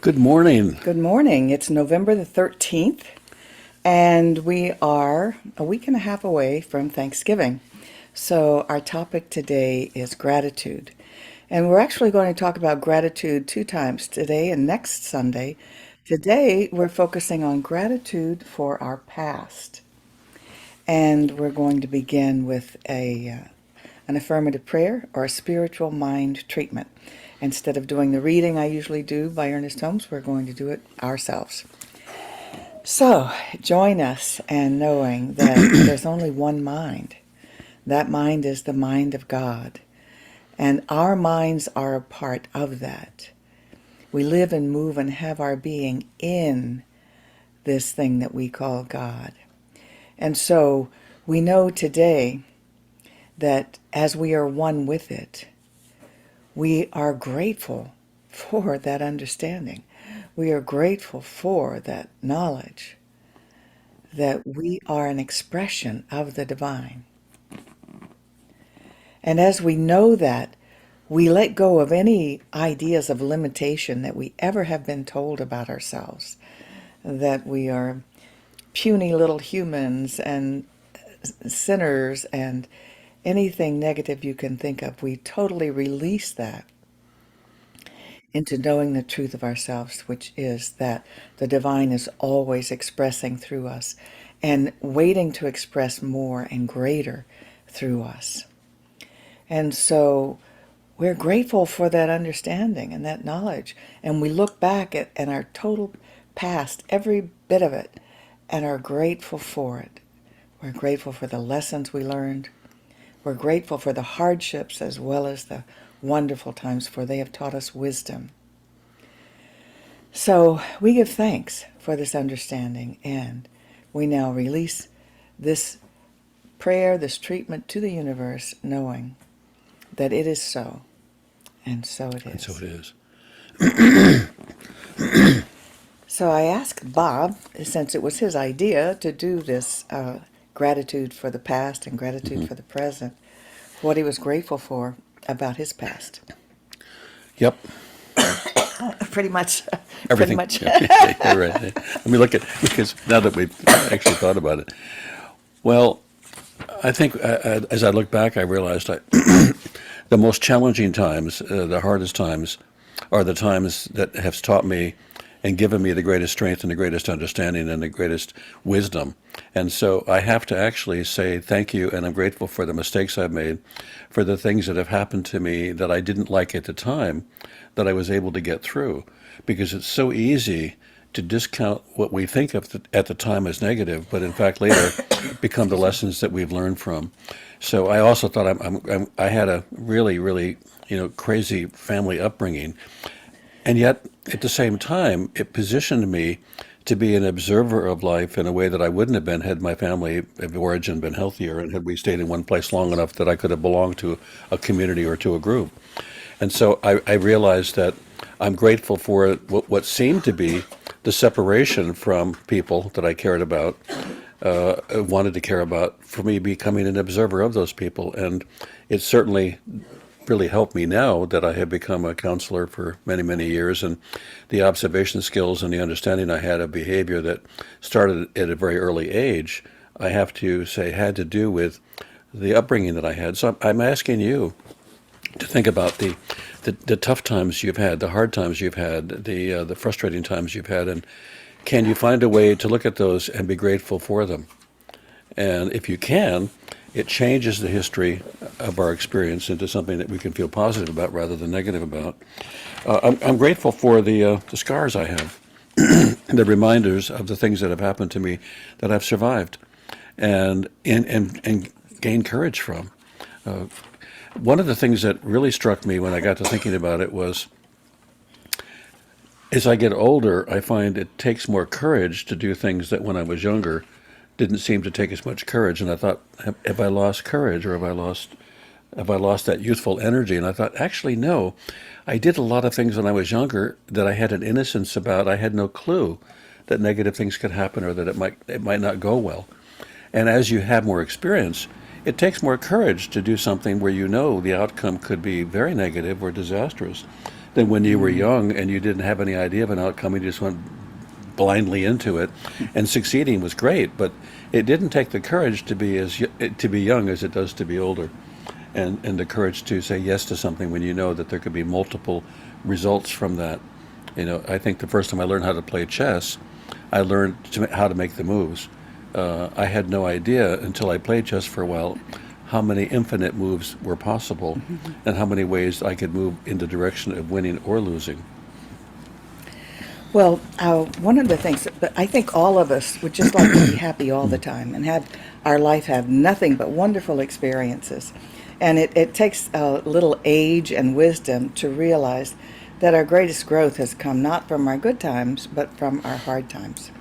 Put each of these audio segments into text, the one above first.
Good morning. Good morning. It's November the 13th, and we are a week and a half away from Thanksgiving. So, our topic today is gratitude. And we're actually going to talk about gratitude two times, today and next Sunday. Today, we're focusing on gratitude for our past. And we're going to begin with an affirmative prayer or a spiritual mind treatment. Instead of doing the reading I usually do by Ernest Holmes, we're going to do it ourselves. So, join us and knowing that there's only one mind. That mind is the mind of God. And our minds are a part of that. We live and move and have our being in this thing that we call God. And so we know today that as we are one with it, we are grateful for that understanding. We are grateful for that knowledge that we are an expression of the divine. And as we know that, we let go of any ideas of limitation that we ever have been told about ourselves, that we are puny little humans and sinners and anything negative you can think of. We totally release that into knowing the truth of ourselves, which is that the divine is always expressing through us and waiting to express more and greater through us. And so we're grateful for that understanding and that knowledge. And we look back at our total past, every bit of it, and are grateful for it. We're grateful for the lessons we learned. We're grateful for the hardships as well as the wonderful times, for they have taught us wisdom. So we give thanks for this understanding, and we now release this prayer, this treatment to the universe, knowing that it is so, and so it And so is. it is. So I asked Bob, since it was his idea to do this gratitude for the past and gratitude Hmm. for the present, what he was grateful for about his past. Yep. Pretty much, pretty Everything. much. Yeah, you're right. Let me look at, because now that we've actually thought about it. Well, I think as I look back, I realized the most challenging times, the hardest times, are the times that have taught me and given me the greatest strength and the greatest understanding and the greatest wisdom. And so I have to actually say thank you, and I'm grateful for the mistakes I've made, for the things that have happened to me that I didn't like at the time, that I was able to get through. Because it's so easy to discount what we think of at the time as negative, but in fact later become the lessons that we've learned from. So I also thought I had a really, really, crazy family upbringing, and yet at the same time, it positioned me to be an observer of life in a way that I wouldn't have been had my family of origin been healthier and had we stayed in one place long enough that I could have belonged to a community or to a group. And so I realized that I'm grateful for what seemed to be the separation from people that I cared about, wanted to care about, for me becoming an observer of those people. And it certainly really helped me now that I have become a counselor for many, many years, and the observation skills and the understanding I had of behavior that started at a very early age, I have to say had to do with the upbringing that I had. So I'm asking you to think about the tough times you've had, the hard times you've had, the frustrating times you've had, and can you find a way to look at those and be grateful for them? And if you can, it changes the history of our experience into something that we can feel positive about rather than negative about. I'm grateful for the scars I have, the reminders of the things that have happened to me that I've survived and gained courage from. Uh, One of the things that really struck me when I got to thinking about it was as I get older, I find it takes more courage to do things that when I was younger didn't seem to take as much courage. And I thought, have I lost courage, or have I lost that youthful energy? And I thought, actually, no. I did a lot of things when I was younger that I had an innocence about. I had no clue that negative things could happen or that it might not go well. And as you have more experience, it takes more courage to do something where you know the outcome could be very negative or disastrous. than when you were young and you didn't have any idea of an outcome. You just went blindly into it, and succeeding was great, but it didn't take the courage to be young as it does to be older, and the courage to say yes to something when you know that there could be multiple results from that. I think the first time I learned how to play chess, I learned how to make the moves. I had no idea until I played chess for a while how many infinite moves were possible and how many ways I could move in the direction of winning or losing. Well, one of the things, but I think all of us would just like to be happy all the time and have our life have nothing but wonderful experiences. And it takes a little age and wisdom to realize that our greatest growth has come not from our good times, but from our hard times.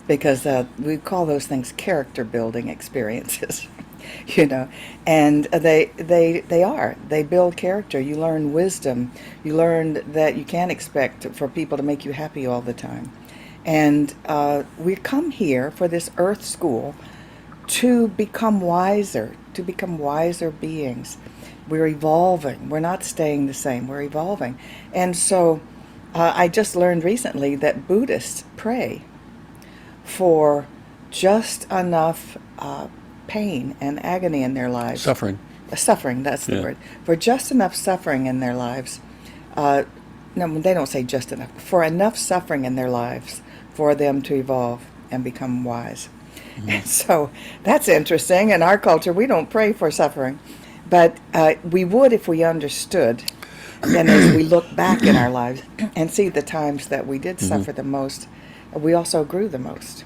Because we call those things character building experiences, and they build character. You learn wisdom. You learn that you can't expect for people to make you happy all the time. And we come here for this earth school to become wiser beings. We're evolving. We're not staying the same. We're evolving. And so I just learned recently that Buddhists pray for just enough pain and agony in their lives. Suffering, that's the word. For just enough suffering in their lives. No, they don't say just enough. For enough suffering in their lives for them to evolve and become wise. And so that's interesting. In our culture, we don't pray for suffering. But we would if we understood. And as we look back in our lives and see the times that we did suffer the most, we also grew the most.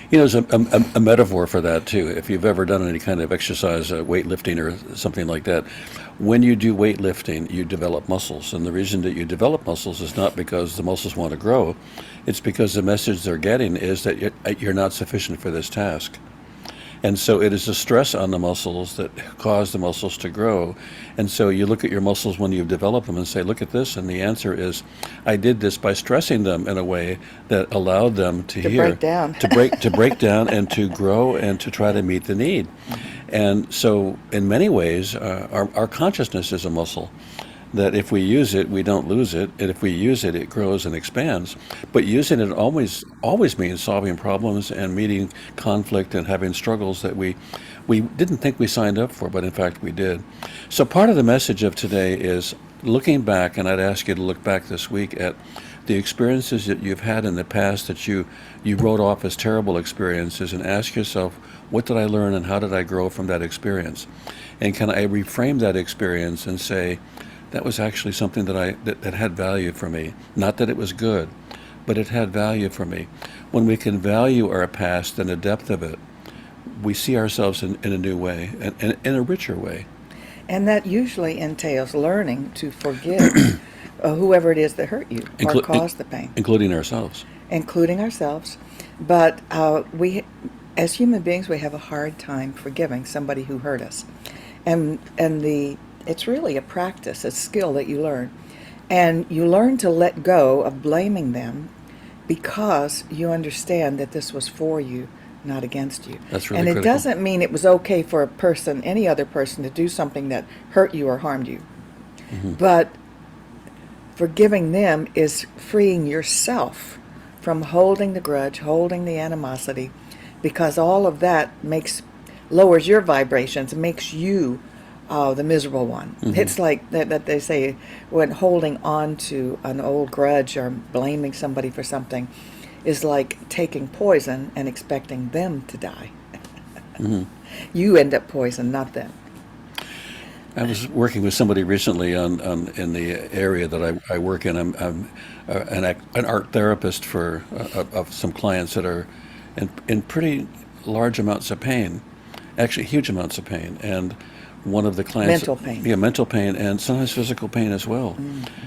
There's a metaphor for that, too. If you've ever done any kind of exercise, weightlifting or something like that, when you do weightlifting, you develop muscles. And the reason that you develop muscles is not because the muscles want to grow. It's because the message they're getting is that you're not sufficient for this task. And so it is the stress on the muscles that cause the muscles to grow. And so you look at your muscles when you've developed them and say, look at this. And the answer is, I did this by stressing them in a way that allowed them to break down. to break down and to grow and to try to meet the need. And so in many ways, our consciousness is a muscle. That if we use it, we don't lose it, and if we use it, it grows and expands. But using it always means solving problems and meeting conflict and having struggles that we didn't think we signed up for, but in fact we did. So part of the message of today is looking back, and I'd ask you to look back this week at the experiences that you've had in the past that you wrote off as terrible experiences, and ask yourself, what did I learn and how did I grow from that experience? And can I reframe that experience and say, that was actually something that had value for me. Not that it was good, but it had value for me. When we can value our past and the depth of it, we see ourselves in a new way, and in a richer way. And that usually entails learning to forgive whoever it is that hurt you or caused the pain. Including ourselves. But we, as human beings, we have a hard time forgiving somebody who hurt us. And it's really a practice, a skill that you learn. And you learn to let go of blaming them because you understand that this was for you, not against you. That's really critical. critical. It doesn't mean it was okay for a person, any other person, to do something that hurt you or harmed you. But forgiving them is freeing yourself from holding the grudge, holding the animosity, because all of that lowers your vibrations, makes you the miserable one. It's like that they say, when holding on to an old grudge or blaming somebody for something is like taking poison and expecting them to die. You end up poisoned, not them. I was working with somebody recently in the area that I work in. I'm an art therapist for of some clients that are in pretty large amounts of pain, actually huge amounts of pain, and one of the clients... Mental pain. Yeah, mental pain, and sometimes physical pain as well.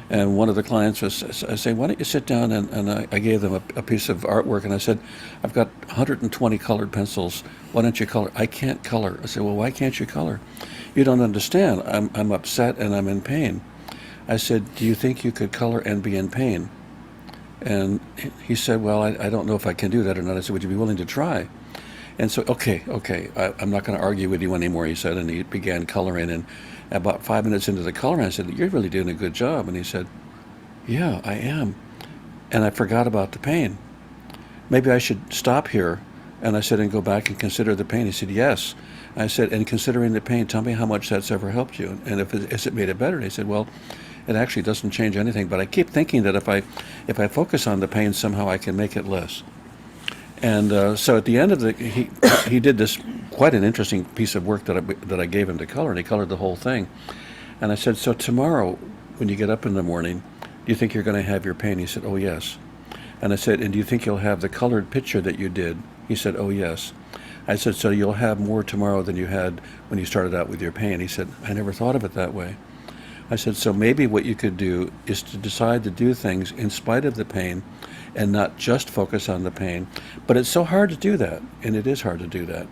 And one of the clients was, I say, why don't you sit down, and I gave them a piece of artwork, and I said, I've got 120 colored pencils, why don't you color? I can't color. I said, well, why can't you color? You don't understand. I'm upset and I'm in pain. I said, do you think you could color and be in pain? And he said, well, I don't know if I can do that or not. I said, would you be willing to try? And so, okay, I'm not going to argue with you anymore, he said, and he began coloring. And about 5 minutes into the coloring, I said, you're really doing a good job. And he said, yeah, I am. And I forgot about the pain. Maybe I should stop here. And I said, and go back and consider the pain. He said, yes. I said, and considering the pain, tell me how much that's ever helped you. And has it made it better? And he said, well, it actually doesn't change anything. But I keep thinking that if I focus on the pain, somehow I can make it less. And so at the end of he did this quite an interesting piece of work that I gave him to color, and he colored the whole thing. And I said, so tomorrow, when you get up in the morning, do you think you're going to have your pain? He said, oh yes. And I said, and do you think you'll have the colored picture that you did? He said, oh yes. I said, so you'll have more tomorrow than you had when you started out with your pain. He said, I never thought of it that way. I said, so maybe what you could do is to decide to do things in spite of the pain and not just focus on the pain. But it's so hard to do that, and it is hard to do that.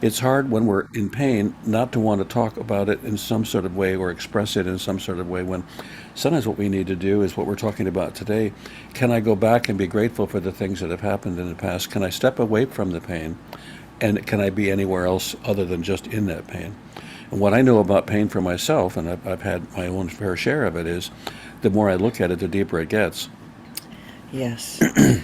It's hard when we're in pain not to want to talk about it in some sort of way or express it in some sort of way, when sometimes what we need to do is what we're talking about today. Can I go back and be grateful for the things that have happened in the past? Can I step away from the pain? And can I be anywhere else other than just in that pain? And what I know about pain for myself, and I've had my own fair share of it, is the more I look at it, the deeper it gets. Yes.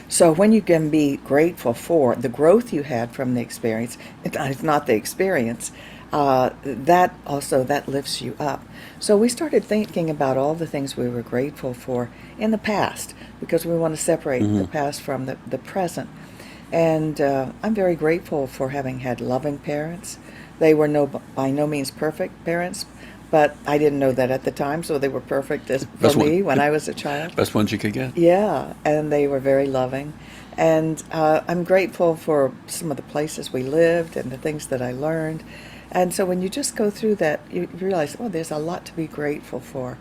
So when you can be grateful for the growth you had from the experience, it's not the experience, that lifts you up. So we started thinking about all the things we were grateful for in the past, because we want to separate the past from the present. And I'm very grateful for having had loving parents. They were by no means perfect parents, but I didn't know that at the time, so they were perfect for me when I was a child. Best ones you could get. Yeah, and they were very loving. And I'm grateful for some of the places we lived and the things that I learned. And so when you just go through that, you realize, oh, there's a lot to be grateful for.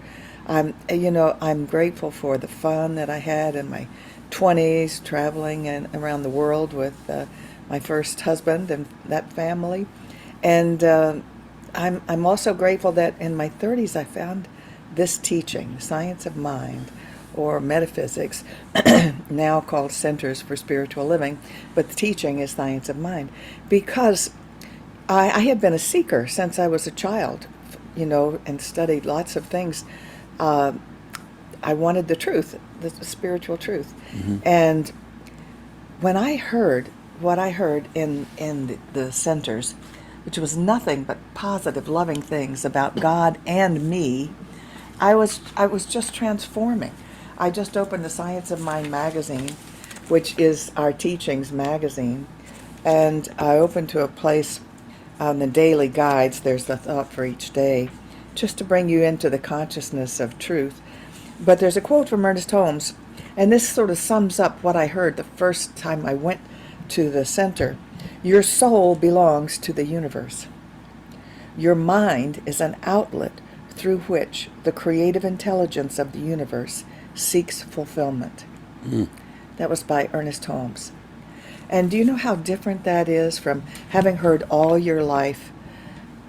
I'm grateful for the fun that I had in my 20s, traveling and around the world with my first husband and that family. And I'm also grateful that in my 30s I found this teaching, the science of mind, or metaphysics, now called Centers for Spiritual Living, but the teaching is science of mind, because I had been a seeker since I was a child, and studied lots of things. I wanted the truth, the spiritual truth. Mm-hmm. And when I heard what I heard in the centers, which was nothing but positive, loving things about God and me, I was just transforming. I just opened the Science of Mind magazine, which is our teachings magazine, and I opened to a place on the daily guides. There's the thought for each day, just to bring you into the consciousness of truth. But there's a quote from Ernest Holmes, and this sort of sums up what I heard the first time I went to the center. Your soul belongs to the universe. Your mind is an outlet through which the creative intelligence of the universe seeks fulfillment. Mm. That was by Ernest Holmes. And do you know how different that is from having heard all your life,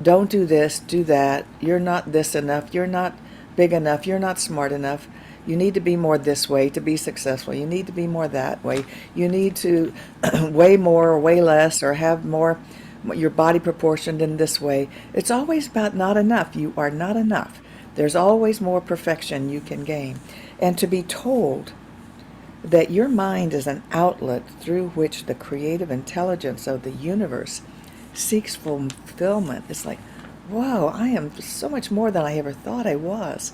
don't do this, do that, you're not this enough, you're not big enough, you're not smart enough, you need to be more this way to be successful, you need to be more that way, you need to weigh more or weigh less or have more, your body proportioned in this way. It's always about not enough. You are not enough. There's always more perfection you can gain. And to be told that your mind is an outlet through which the creative intelligence of the universe seeks fulfillment, it's like, whoa, I am so much more than I ever thought I was.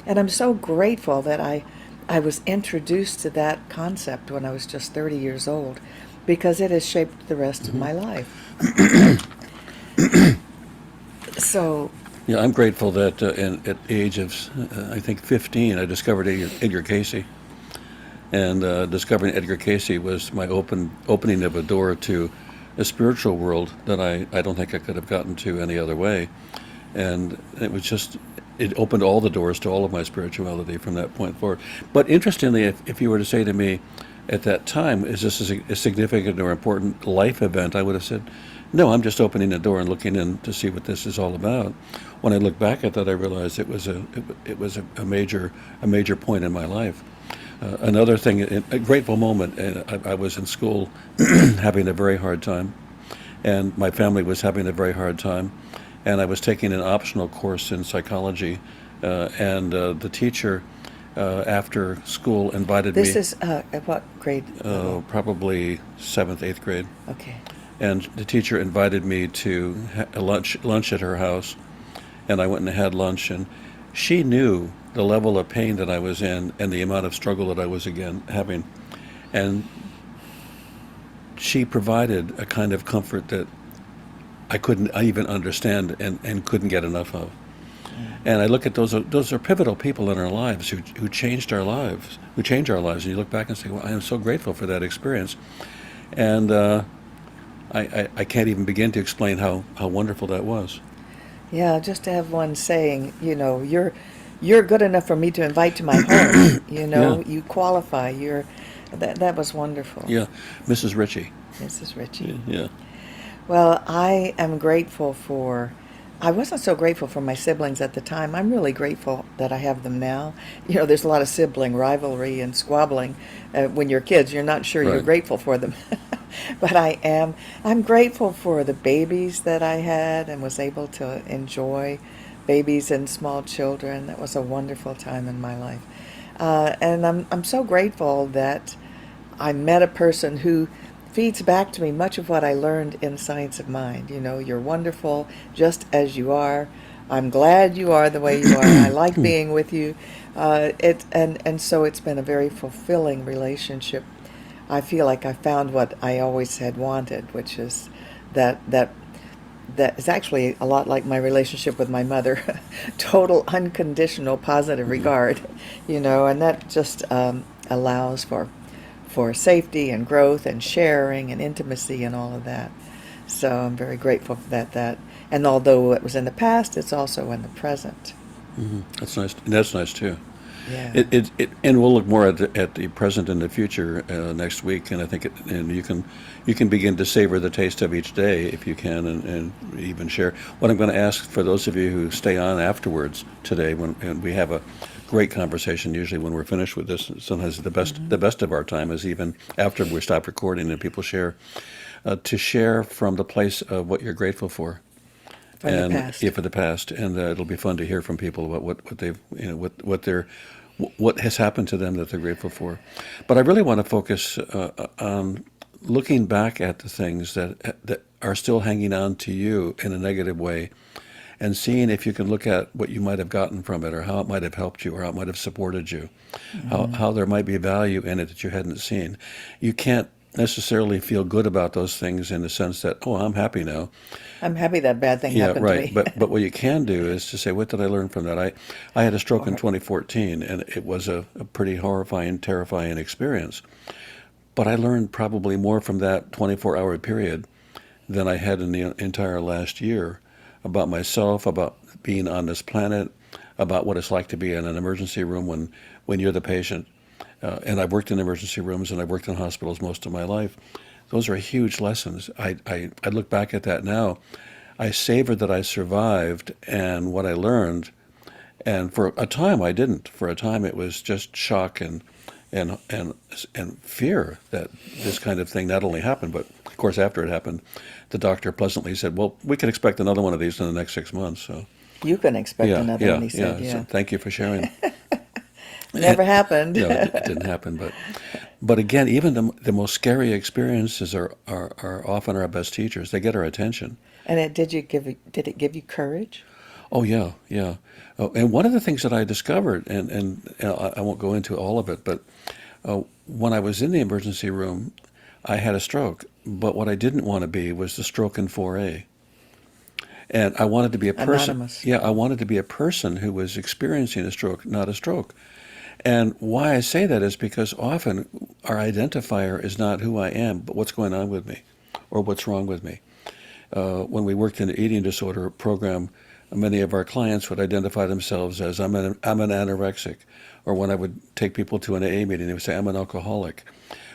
And I'm so grateful that I was introduced to that concept when I was just 30 years old, because it has shaped the rest of my life. So, yeah, I'm grateful that at the age of, I think, 15, I discovered Edgar Cayce. And discovering Edgar Cayce was my opening of a door to a spiritual world that I don't think I could have gotten to any other way. And it was just, it opened all the doors to all of my spirituality from that point forward. But interestingly, if you were to say to me at that time, is this a significant or important life event, I would have said, no, I'm just opening the door and looking in to see what this is all about. When I look back at that, I realized it was a major point in my life. Another thing, a grateful moment, I was in school having a very hard time, and my family was having a very hard time, and I was taking an optional course in psychology, and the teacher after school invited This me, is at what grade level? probably seventh, eighth grade, Okay. and the teacher invited me to a lunch at her house, and I went and had lunch, and she knew the level of pain that I was in and the amount of struggle that I was again having, and she provided a kind of comfort that I couldn't even understand and couldn't get enough of. And I look at those are pivotal people in our lives who changed our lives, who change our lives. And you look back and say, well, I am so grateful for that experience. And I can't even begin to explain how wonderful that was. Yeah, just to have one saying, you're good enough for me to invite to my home. Yeah, You qualify. That was wonderful, yeah. Mrs. Ritchie. Mrs. Yeah, Ritchie. yeah. Well, I am grateful for. I wasn't so grateful for my siblings at the time. I'm really grateful that I have them now. There's a lot of sibling rivalry and squabbling. When you're kids, you're not sure you're Right. grateful for them. But I am. I'm grateful for the babies that I had and was able to enjoy babies and small children. That was a wonderful time in my life. And I'm so grateful that I met a person who feeds back to me much of what I learned in Science of Mind. You're wonderful just as you are. I'm glad you are the way you are. I like being with you. And so it's been a very fulfilling relationship. I feel like I found what I always had wanted, which is that is actually a lot like my relationship with my mother. Total unconditional positive regard, and that just allows for safety and growth and sharing and intimacy and all of that. So I'm very grateful for that. And although it was in the past, it's also in the present. That's nice. That's nice too. Yeah. And we'll look more at the present and the future next week, and I think and you can begin to savor the taste of each day if you can, and even share. What I'm going to ask for those of you who stay on afterwards today, and we have a great conversation usually when we're finished with this. Sometimes the best of our time is even after we stop recording and people share, to share from the place of what you're grateful for From the and past. yeah, for the past, and it'll be fun to hear from people about what they've what has happened to them that they're grateful for. But I really want to focus on looking back at the things that are still hanging on to you in a negative way, and seeing if you can look at what you might have gotten from it, or how it might have helped you, or how it might have supported you, how there might be value in it that you hadn't seen. You can't necessarily feel good about those things in the sense that, oh, I'm happy now. I'm happy that bad thing Yeah, happened to right. me. But what you can do is to say, what did I learn from that? I had a stroke in Or 2014, and it was a pretty horrifying, terrifying experience. But I learned probably more from that 24-hour period than I had in the entire last year about myself, about being on this planet, about what it's like to be in an emergency room when you're the patient. And I've worked in emergency rooms and I've worked in hospitals most of my life. Those are huge lessons. I look back at that now. I savor that I survived and what I learned. And for a time, I didn't. For a time, it was just shock and and fear that this kind of thing not only happened, but of course, after it happened, the doctor pleasantly said, "Well, we can expect another one of these in the next 6 months." So, you can expect yeah, another one, yeah, he said. yeah. So Yeah. thank you for sharing. Never happened. It didn't happen, but again, even the most scary experiences are often our best teachers. They get our attention. And did it give you courage? Oh yeah, yeah. Oh, and one of the things that I discovered, and I won't go into all of it, but when I was in the emergency room, I had a stroke. But what I didn't want to be was the stroke in 4A. And I wanted to be a person. Anonymous. Yeah, I wanted to be a person who was experiencing a stroke, not a stroke. And why I say that is because often our identifier is not who I am, but what's going on with me or what's wrong with me. When we worked in the eating disorder program, many of our clients would identify themselves as I'm an anorexic, or when I would take people to an AA meeting, they would say I'm an alcoholic.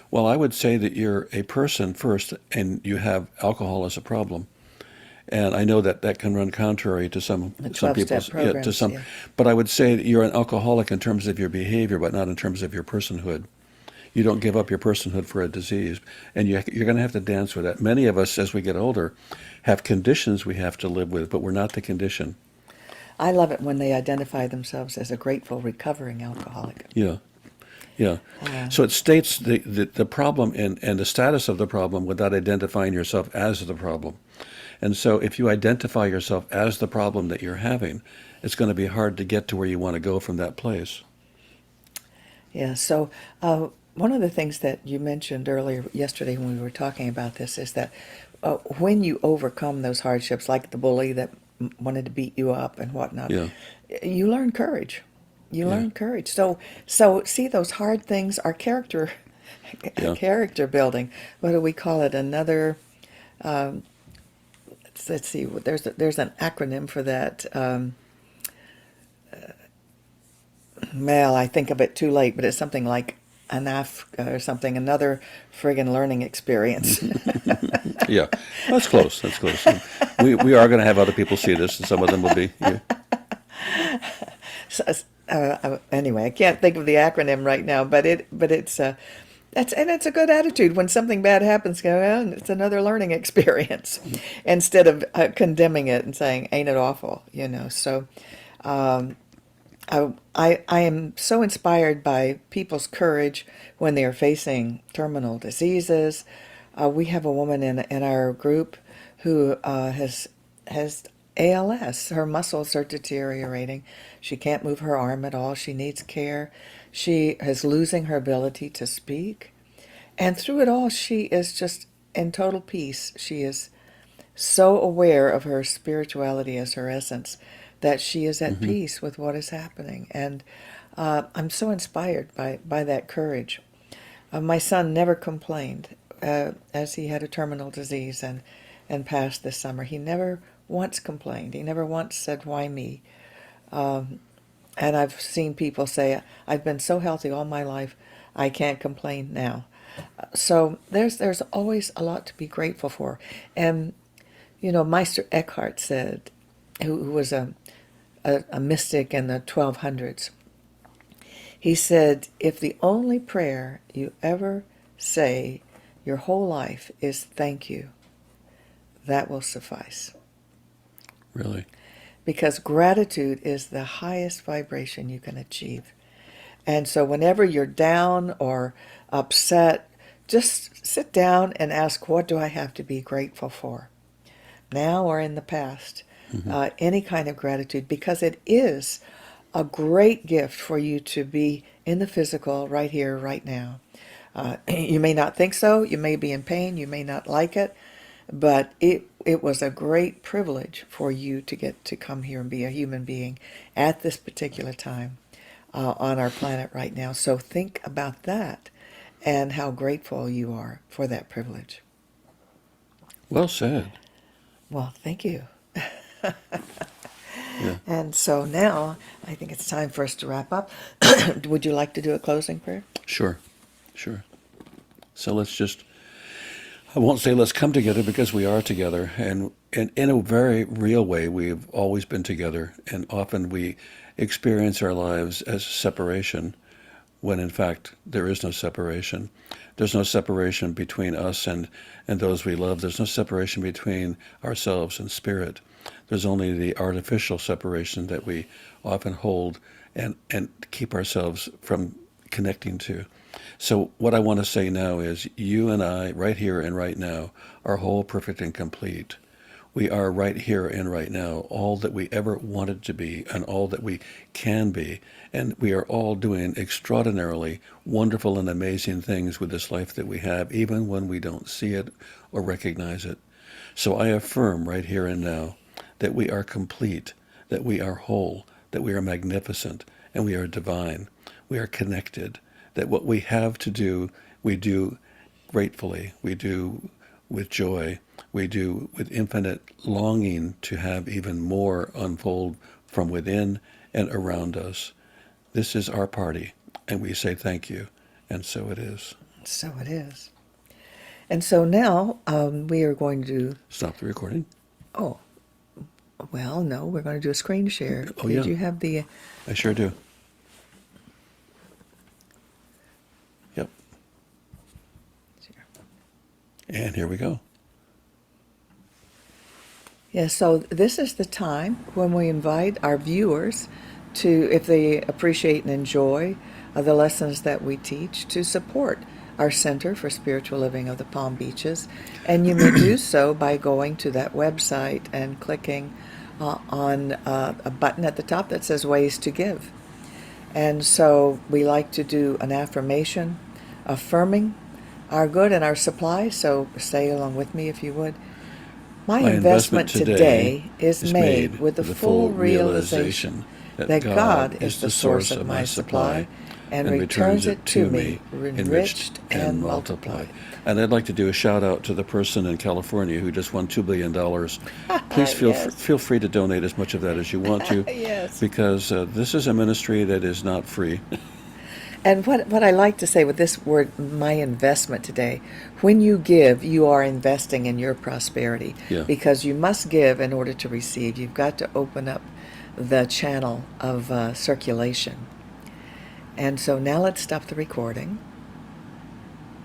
Well, I would say that you're a person first, and you have alcohol as a problem. And I know that that can run contrary to some The some 12-step people's programs, yeah. but I would say that you're an alcoholic in terms of your behavior, but not in terms of your personhood. You don't give up your personhood for a disease, and you're going to have to dance with that. Many of us, as we get older, have conditions we have to live with, but we're not the condition. I love it when they identify themselves as a grateful recovering alcoholic. Yeah. Yeah. Uh, So it states the problem and the status of the problem without identifying yourself as the problem. And so if you identify yourself as the problem that you're having, it's going to be hard to get to where you want to go from that place. yeah. So one of the things that you mentioned earlier yesterday when we were talking about this is that when you overcome those hardships, like the bully that wanted to beat you up and whatnot, Yeah. you learn courage. You Yeah. learn courage. So see, those hard things are character, Yeah. character building. What do we call it? Another. Let's see. There's an acronym for that. Well, I think of it too late, but it's something like ANAF or something. Another friggin' learning experience. Yeah. That's close. That's close. We are going to have other people see this, and some of them will be. Yeah. So, anyway, I can't think of the acronym right now, but it's it's a good attitude when something bad happens. Go, well, it's another learning experience, instead of condemning it and saying, "Ain't it awful?" You know. So, I am so inspired by people's courage when they are facing terminal diseases. We have a woman in our group who has ALS. Her muscles are deteriorating. She can't move her arm at all. She needs care. She is losing her ability to speak. And through it all, she is just in total peace. She is so aware of her spirituality as her essence that she is at Hmm. peace with what is happening. And I'm so inspired by that courage. My son never complained as he had a terminal disease and passed this summer. He never once complained. He never once said, "Why me?" And I've seen people say, "I've been so healthy all my life, I can't complain now." So there's always a lot to be grateful for. And you know, Meister Eckhart said, who was a mystic in the 1200s, he said, if the only prayer you ever say your whole life is thank you, that will suffice. Really. Because gratitude is the highest vibration you can achieve. And so whenever you're down or upset, just sit down and ask, what do I have to be grateful for? Now or in the past, Hmm. any kind of gratitude, because it is a great gift for you to be in the physical right here, right now. You may not think so, you may be in pain, you may not like it, but it was a great privilege for you to get to come here and be a human being at this particular time on our planet right now. So think about that and how grateful you are for that privilege. Well said. Well, thank you. Yeah. And so now I think it's time for us to wrap up. Would you like to do a closing prayer? Sure. Sure. So let's just, I won't say let's come together because we are together. And in a very real way, we've always been together. And often we experience our lives as separation when in fact there is no separation. There's no separation between us and those we love. There's no separation between ourselves and spirit. There's only the artificial separation that we often hold and keep ourselves from connecting to. So what I want to say now is you and I, right here and right now, are whole, perfect, and complete. We are right here and right now, all that we ever wanted to be and all that we can be. And we are all doing extraordinarily wonderful and amazing things with this life that we have, even when we don't see it or recognize it. So I affirm right here and now that we are complete, that we are whole, that we are magnificent, and we are divine. We are connected, that what we have to do, we do gratefully, we do with joy, we do with infinite longing to have even more unfold from within and around us. This is our party, and we say thank you, and so it is. So it is. And so now we are going to, Stop the recording. oh, well, no, we're going to do a screen share. Oh, Did yeah, you have the, I sure do. Yep, and here we go. Yeah, so this is the time when we invite our viewers to, if they appreciate and enjoy the lessons that we teach, to support our Center for Spiritual Living of the Palm Beaches. And you may do so by going to that website and clicking on a button at the top that says Ways to Give. And so we like to do an affirmation affirming our good and our supply. So say along with me if you would. My investment today is made with the full realization that God is the source of my supply and returns it to me enriched and multiplied. And I'd like to do a shout out to the person in California who just won $2 billion. Please Yes. feel free to donate as much of that as you want to, Yes. because this is a ministry that is not free. And what I like to say with this word, my investment today, when you give, you are investing in your prosperity. Yeah. Because you must give in order to receive. You've got to open up the channel of circulation. And so now let's stop the recording.